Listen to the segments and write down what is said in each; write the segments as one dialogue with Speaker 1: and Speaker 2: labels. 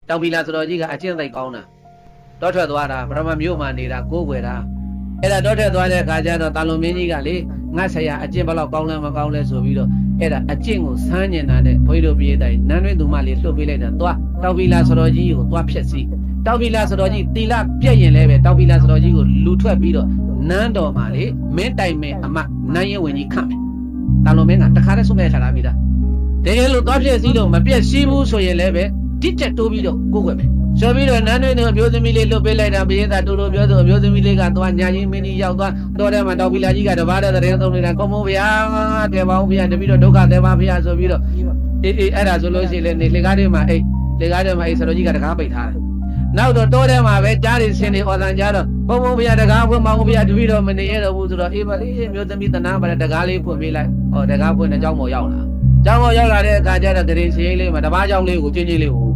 Speaker 1: တောင်ပီလာဆိုတော်ကြီးကအကျင့်သိကောင်းတာတောထွက်သွားတာပရမမြို့မှာနေတာကိုးကွယ်တာအဲ့ဒါတောထွက်သွားတဲ့အခါကျတော့တာလွန်မင်းကြီးကလေငါဆရာအကျင့်ဘလောက်ကောင်းလဲမကောင်းလဲဆိုပြီးတော့အဲ့ဒါအကျင့်ကိုဆန်းကျင်တာနဲ့ဘုန်းကြီးတို့ပြည်တိုင်းနန်းတွင်းသူမလေးလှုပ်ပေးလိုက်တာသွားတောင်ပီလာဆိုတော်ကြီးကိုသွားဖြက်စီးတောင်ပီလာဆိုတော်ကြီးတီလာပြက်ရင်လည်းပဲတောင်ပီလာဆိုတော်ကြီးကိုလူထွက်ပြီးတော့နန်းတော်မှာလေမင်းတိုင်မင်းအမနန်းရဲဝင်ကြီးခန့်မယ်တာလွန်မင်းကတခါတည်းဆုံးဖြတ်ချလာပြီးသားတကယ်လို့သွားဖြက်စီးတော့မပြက်စီးဘူးဆိုရင်လည်းပဲတစ်ချက်တိုးပြီးတော့ကိုယ်ွယ်မယ်ဆိုပြီးတော့နန်းတွင်းအမျိုးသမီးလေးလှုပ်ပေးလိုက်တာဘုရင်သာတူတူပြောဆိုအမျိုးသမီးလေးကသွားညာချင်းမင်းကြီးရောက်သွားတော်ထဲမှာတောင်ပီလာကြီးကတပါးတဲ့တဲ့သုံးနေတာကောင်းမို့ဗျာတဲ့ပေါင်းဗျာတပည့်တော့ဒုက္ခတဲ့ပါဗျာဆိုပြီးတော့အေးအဲ့ဒါဆိုလို့ရှိရင်လေလေကားထဲမှာအိတ်လေကားထဲမှာအိတ်ဆရာကြီးကတကားပိတ်ထားတယ်နောက်တော့တောထဲမှာပဲကြားရစင်နေဩဇန်ကြားတော့ဘုံဘုံဗျာတကားဖွင့်မောင်းဗျာတပည့်တော့မနေရတော့ဘူးဆိုတော့အေးပါလေမျိုးသမီးတနာပါတဲ့တကားလေးဖွင့်ပေးလိုက်ဟောတကားဖွင့်တဲ့เจ้าမော်ရောက်လာเจ้าမော်ရောက်လာတဲ့အခါကျတော့တရင်စရင်လေးမှာတပားเจ้าလေးကိုချင်းချင်းလေးကို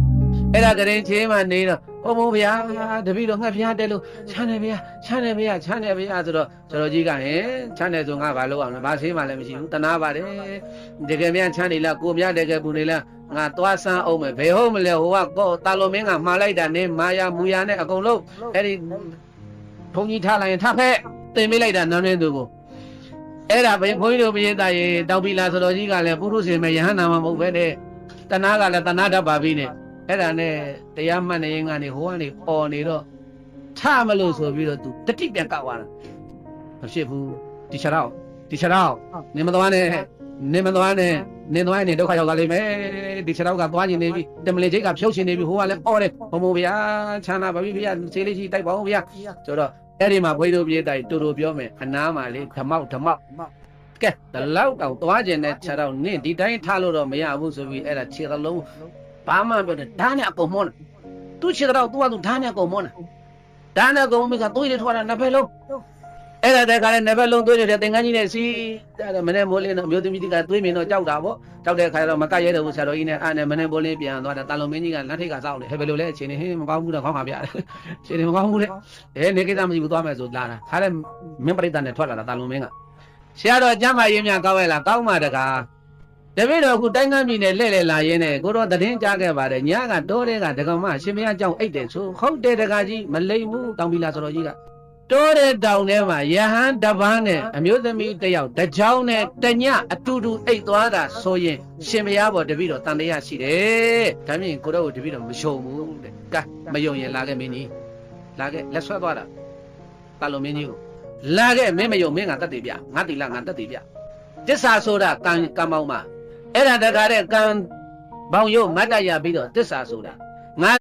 Speaker 1: အဲ့ဒါကရင်ချင်းမှနေတော့ဘုံဗျာတပည့်တော့ငှက်ဖျားတက်လို့ချမ်းတယ်ဗျာချမ်းတယ်ဗျာချမ်းတယ်ဗျာဆိုတော့ကျွန်တော်ကြီးကဟင်ချမ်းတယ်ဆိုငါဘာလုပ်အောင်လဲဘာဆေးမှလည်းမရှိဘူးတနာပါတယ်တကယ်မြန်ချမ်းနေလားကိုမြတကယ်ပူနေလားငါသွားဆန်းအောင်မယ်ဘယ်ဟုတ်မလဲဟိုကကောတာလိုမင်းကမှားလိုက်တာနေမာယာမူယာနဲ့အကုန်လုံးအဲ့ဒီဘုံကြီးထားလိုက်ရင်ထဖက်တင်ပေးလိုက်တာနန်းရင်းသူကိုအဲ့ဒါဘုန်းကြီးတို့ပြည်သားရေတောင်ပီလာဆိုတော်ကြီးကလည်းပုရုษေမဲ့ယဟန္တာမဟုတ်ပဲတဲ့တနာကလည်းတနာတတ်ပါပြီနဲ့အဲ့ဒါနဲ့တရားမှတ်နေရင်ကနေဟိုကနေပေါ်နေတော့ထမလို့ဆိုပြီးတော့သူတတိပြန်ကောက်သွားတာမဖြစ်ဘူးဒီချက်တော့နေမသွားနဲ့နေမသွားနဲ့နေသွားရင်ဒုက္ခရောက်လာလိမ့်မယ်ဒီချက်တော့ကသွားခြင်းနေပြီတမလင်ချိတ်ကဖြုတ်ခြင်းနေပြီဟိုကလည်းအော်တယ်ဘုံဘုံဗျာချမ်းသာပါပြီဗျာခြေလေးကြီးတိုက်ပါဦးဗျာဆိုတော့အဲ့ဒီမှာဘွေတို့ပြေးတိုင်တူတူပြောမယ်အနားမှာလေဓမောက်ကဲဒီလောက်တော့သွားခြင်းနဲ့ချက်တော့နင့်ဒီတိုင်းထားလို့တော့မရဘူးဆိုပြီးအဲ့ဒါခြေသလုံးဘာမှပြောတယ်ဓာတ်နဲ့အကုန်မောတယ်သူခြေတော့သူကသူဓာတ်နဲ့အကုန်မောတယ်ဓာတ်နဲ့အကုန်မေးကသွေးတွေထွက်တာနှစ်ဖက်လုံးအဲ့ဒါတည်းကလည်းနှစ်ဖက်လုံးသွေးတွေသင်္ကန်းကြီးနဲ့စီးအဲ့မနေ့မိုးလင်းတော့မျိုးသမီးတွေကသွေးမြင်တော့ကြောက်တာပေါ့ကြောက်တဲ့ခါကျတော့မကရဲတော့ဘူးဆရာတော်ကြီးနဲ့အဲ့နဲ့မနေ့မိုးလင်းပြန်သွားတာတာလုံမင်းကြီးကလက်ထိတ်ကစောက်တယ်ဟဲ့ဘယ်လိုလဲအချိန်နေဟင်းမကောင်းဘူးတော့ခေါင်းခါပြတယ်အချိန်နေမကောင်းဘူးလေနေကိစ္စမရှိဘူးသွားမယ်ဆိုလာတာခါတဲ့မင်းပရိသတ်နဲ့ထွက်လာတာတာလုံမင်းကဆရာတော်ကျမ်းမာရေးများကောင်းရဲ့လားကောင်းပါတကားတပည့်တော်အခုတိုင်းကမ်းပြည်နယ်လှည့်လာရင်းနဲ့ကိုတော့သတင်းကြားခဲ့ပါတယ်ညကတောတဲ့ကဒကမရှင်မရကြောင့်အိတ်တယ်ဆိုဟုတ်တယ်တကားကြီးမလိမ့်ဘူးတောင်ပီလာဆိုတော်ကြီးကတောတဲ့တောင်ထဲမှာယဟန်တပန်းနဲ့အမျိုးသမီးတယောက်တကြောင်နဲ့တညအတူတူအိတ်သွားတာဆိုရင်ရှင်မရပေါ်တပည့်တော်တန်တရားရှိတယ်ဒါမြင်ကိုတော့တပည့်တော်မယုံဘူးတဲ့ကဲမယုံရင်လာခဲ့မင်းကြီးလာခဲ့လက်ဆွဲသွားတာတာလုံမင်းကြီးကိုလာခဲ့မင်းမယုံမင်းကတတ်တယ်ဗျငါတိလာငါတတ်တယ်ဗျတစ္ဆာဆိုတာကံပေါင်းမှာအဲ့ဒါတကားတဲ့ကံပေါင်းရုပ်မတ်တရပြီးတော့တစ္ဆာဆိုတာ